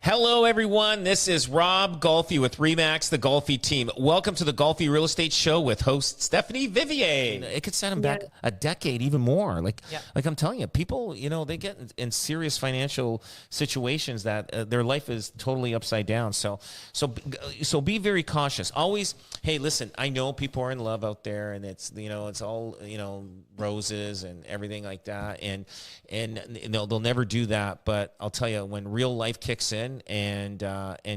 Hello, everyone. This is Rob Golfi with Remax, the Golfi team. Welcome to the Golfi Real Estate Show with host Stephanie Vivier. It could set them back a decade, even more. Like I'm telling you, people, they get in serious financial situations that their life is totally upside down. So be very cautious. Always, hey, listen, I know people are in love out there, and it's all roses and everything like that, and they'll never do that. But I'll tell you, when real life kicks in, and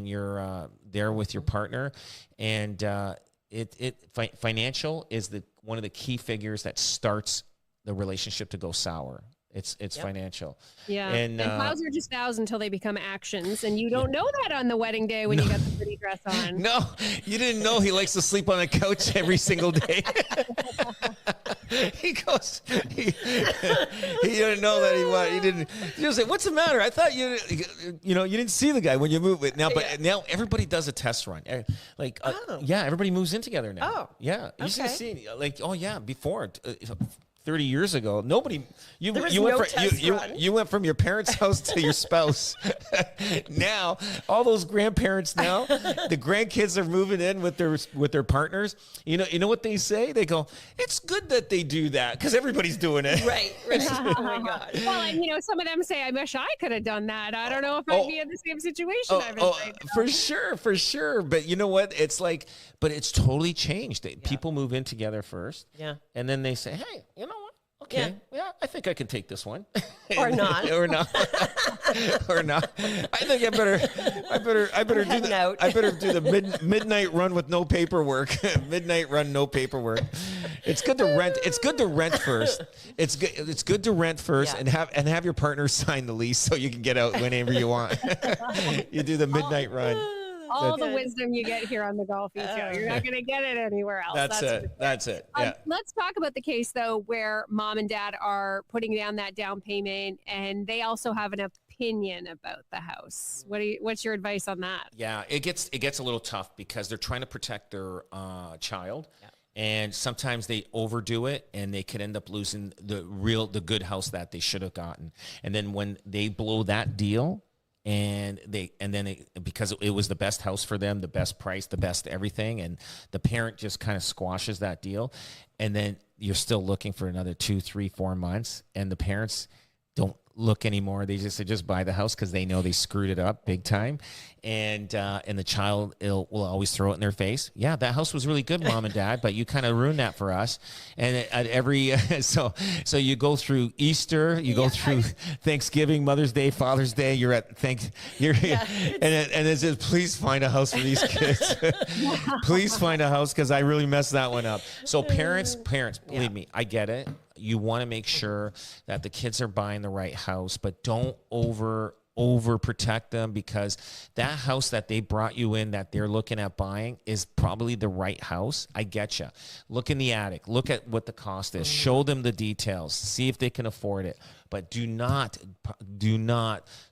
you're there with your partner, and financial is one of the key figures that starts the relationship to go sour. It's financial. Yeah. And vows are just vows until they become actions. And you don't know that on the wedding day when you got the pretty dress on. No, you didn't know he likes to sleep on the couch every single day. He goes, he didn't know that he didn't. You know, say, what's the matter? I thought you didn't see the guy when you moved it. Now, but now everybody does a test run. Everybody moves in together now. Oh, yeah. You should see, before. 30 years ago, nobody. You went from your parents' house to your spouse. Now, all those grandparents now, the grandkids are moving in with their partners. You know what they say? They go, "It's good that they do that because everybody's doing it." Right. Oh my God. Well, and some of them say, "I wish I could have done that." I don't know if I'd be in the same situation. For sure. But you know what? It's like, but it's totally changed. People move in together first, and then they say, "Hey, you know what? Okay, yeah, I think I can take this one, or not, or not. I think I better do the midnight run with no paperwork. Midnight run, no paperwork. It's good to rent. It's good to rent first. It's good to rent first and have your partner sign the lease so you can get out whenever you want. You do the midnight run. All the wisdom you get here on the Golfi Show. You're not going to get it anywhere else. That's it. Yeah. Let's talk about the case, though, where mom and dad are putting down that down payment, and they also have an opinion about the house. What's your advice on that? Yeah, it gets a little tough because they're trying to protect their child. Yeah. And sometimes they overdo it, and they could end up losing the good house that they should have gotten. And then when they blow that deal, because it was the best house for them, the best price, the best everything, and the parent just kind of squashes that deal, and then you're still looking for another 2, 3, 4 months, and the parents don't look anymore. They just buy the house because they know they screwed it up big time, and the child will always throw it in their face. Yeah, that house was really good, mom and dad, but you kind of ruined that for us. And at every so you go through Easter, you go through Thanksgiving, Mother's Day, Father's Day. You're at and it says, please find a house for these kids. Please find a house because I really messed that one up. So parents, believe me, I get it. You want to make sure that the kids are buying the right house, but don't overprotect them, because that house that they brought you in that they're looking at buying is probably the right house. I get you. Look in the attic. Look at what the cost is. Show them the details. See if they can afford it. But do not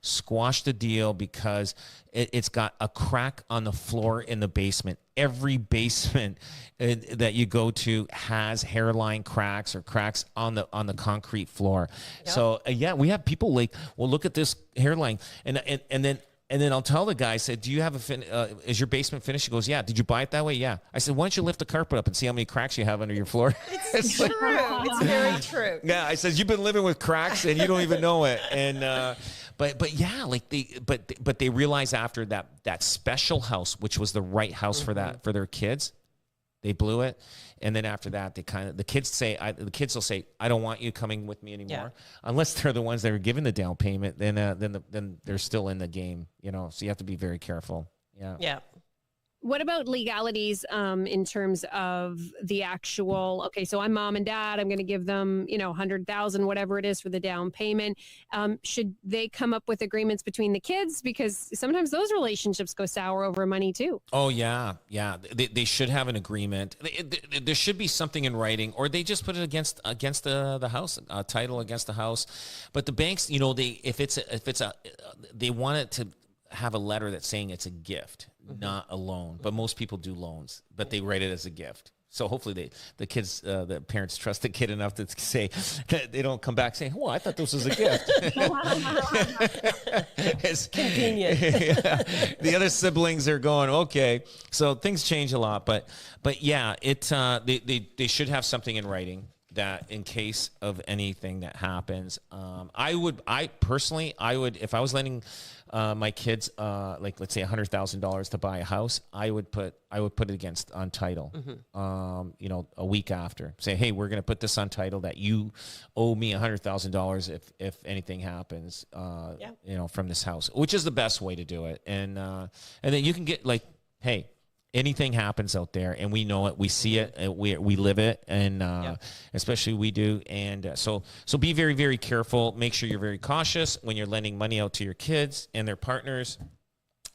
squash the deal because it's got a crack on the floor in the basement. Every basement that you go to has hairline cracks or cracks on the concrete floor. Yep. So we have people like, well, look at this hairline, and then I'll tell the guy, I said, do you have is your basement finished? He goes, yeah. Did you buy it that way? Yeah. I said, why don't you lift the carpet up and see how many cracks you have under your floor? It's true. It's very true. Yeah. I said, you've been living with cracks and you don't even know it. And, but they realize after that special house, which was the right house for their kids, they blew it. And then after that, the kids will say, I don't want you coming with me anymore, unless they're the ones that are giving the down payment. Then they're still in the game, So you have to be very careful. Yeah. Yeah. What about legalities in terms of the actual, okay, so I'm mom and dad, I'm going to give them, $100,000, whatever it is for the down payment. Should they come up with agreements between the kids? Because sometimes those relationships go sour over money too. Oh, yeah. Yeah. They should have an agreement. There should be something in writing, or they just put it against the house, title against the house. But the banks, they want it to have a letter that's saying it's a gift, not a loan. But most people do loans, but they write it as a gift. So hopefully the parents trust the kid enough to say that they don't come back saying, "Oh, I thought this was a gift." It's convenient. Yeah. The other siblings are going, okay. So things change a lot, but yeah, they should have something in writing that in case of anything that happens. I personally, if I was lending my kids, like let's say $100,000 to buy a house, I would put it against on title. A week after, say, hey, we're going to put this on title that you owe me $100,000 if anything happens, from this house, which is the best way to do it. And then you can get like, hey, anything happens out there, and we know it, we see it, we live it, and especially we do. And so be very, very careful. Make sure you're very cautious when you're lending money out to your kids and their partners,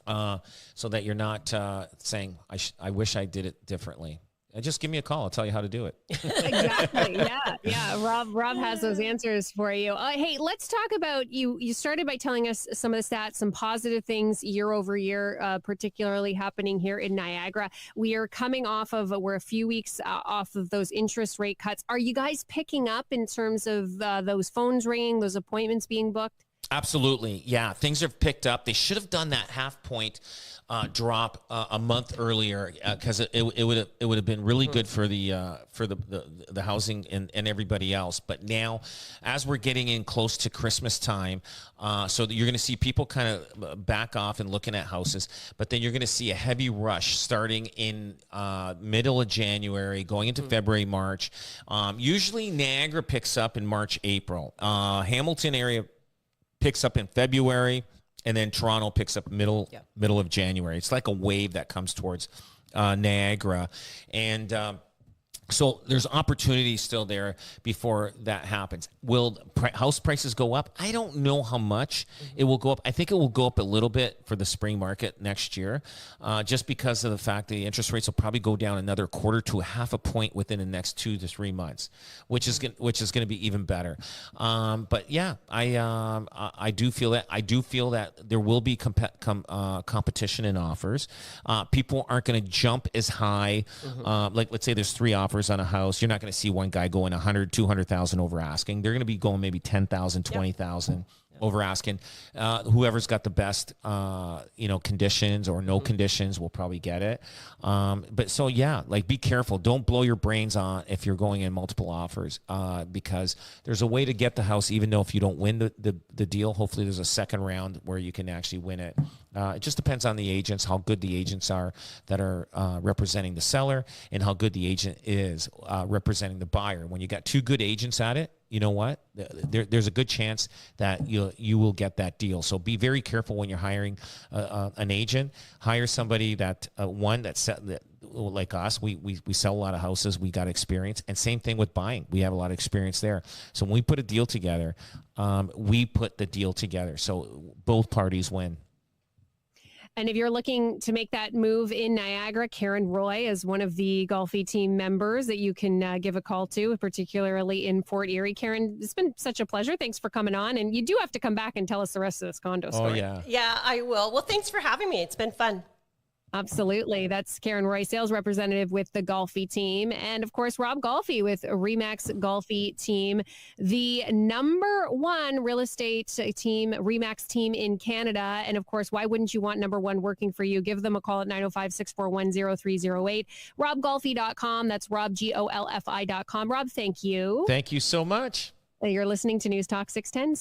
so that you're not saying, I wish I did it differently. Just give me a call. I'll tell you how to do it. Exactly. Yeah. Rob has those answers for you. Hey, let's talk about you. You started by telling us some of the stats, some positive things year over year, particularly happening here in Niagara. We are coming we're a few weeks off of those interest rate cuts. Are you guys picking up in terms of those phones ringing, those appointments being booked? Absolutely. Yeah. Things have picked up. They should have done that half point drop a month earlier, because it would have been really good for the housing and everybody else. But now, as we're getting in close to Christmas time, so you're going to see people kind of back off and looking at houses, but then you're going to see a heavy rush starting in middle of January, going into February, March. Usually Niagara picks up in March, April. Hamilton area picks up in February. And then Toronto picks up middle of January. It's like a wave that comes towards Niagara. And so there's opportunity still there before that happens. Will house prices go up? I don't know how much it will go up. I think it will go up a little bit for the spring market next year, just because of the fact that the interest rates will probably go down another quarter to a half a point within the next 2 to 3 months, which is going to be even better. But yeah, I do feel that. I do feel that there will be competition in offers. People aren't going to jump as high. Like let's say there's 3 offers on a house. You're not going to see one guy going 100, 200,000 over asking. They're going to be going maybe 10,000, 20,000 over asking. Whoever's got the best, conditions or no conditions will probably get it. But so, yeah, like be careful. Don't blow your brains on if you're going in multiple offers, because there's a way to get the house, even though if you don't win the deal, hopefully there's a second round where you can actually win it. It just depends on the agents, how good the agents are that are representing the seller, and how good the agent is representing the buyer. When you got 2 good agents at it, you know what? There's a good chance that you will get that deal. So be very careful when you're hiring an agent. Hire somebody that like us. We sell a lot of houses. We got experience, and same thing with buying. We have a lot of experience there. So when we put a deal together, we put the deal together so both parties win. And if you're looking to make that move in Niagara, Karen Roy is one of the Golfi team members that you can give a call to, particularly in Fort Erie. Karen, it's been such a pleasure. Thanks for coming on. And you do have to come back and tell us the rest of this condo story. Oh, yeah. Yeah, I will. Well, thanks for having me. It's been fun. Absolutely. That's Karen Roy, sales representative with the Golfi team. And of course, Rob Golfi with Remax Golfi team, the #1 real estate team, Remax team in Canada. And of course, why wouldn't you want #1 working for you? Give them a call at 905-641-0308. RobGolfi.com. That's RobGolfi.com. Rob, thank you. Thank you so much. You're listening to News Talk 610.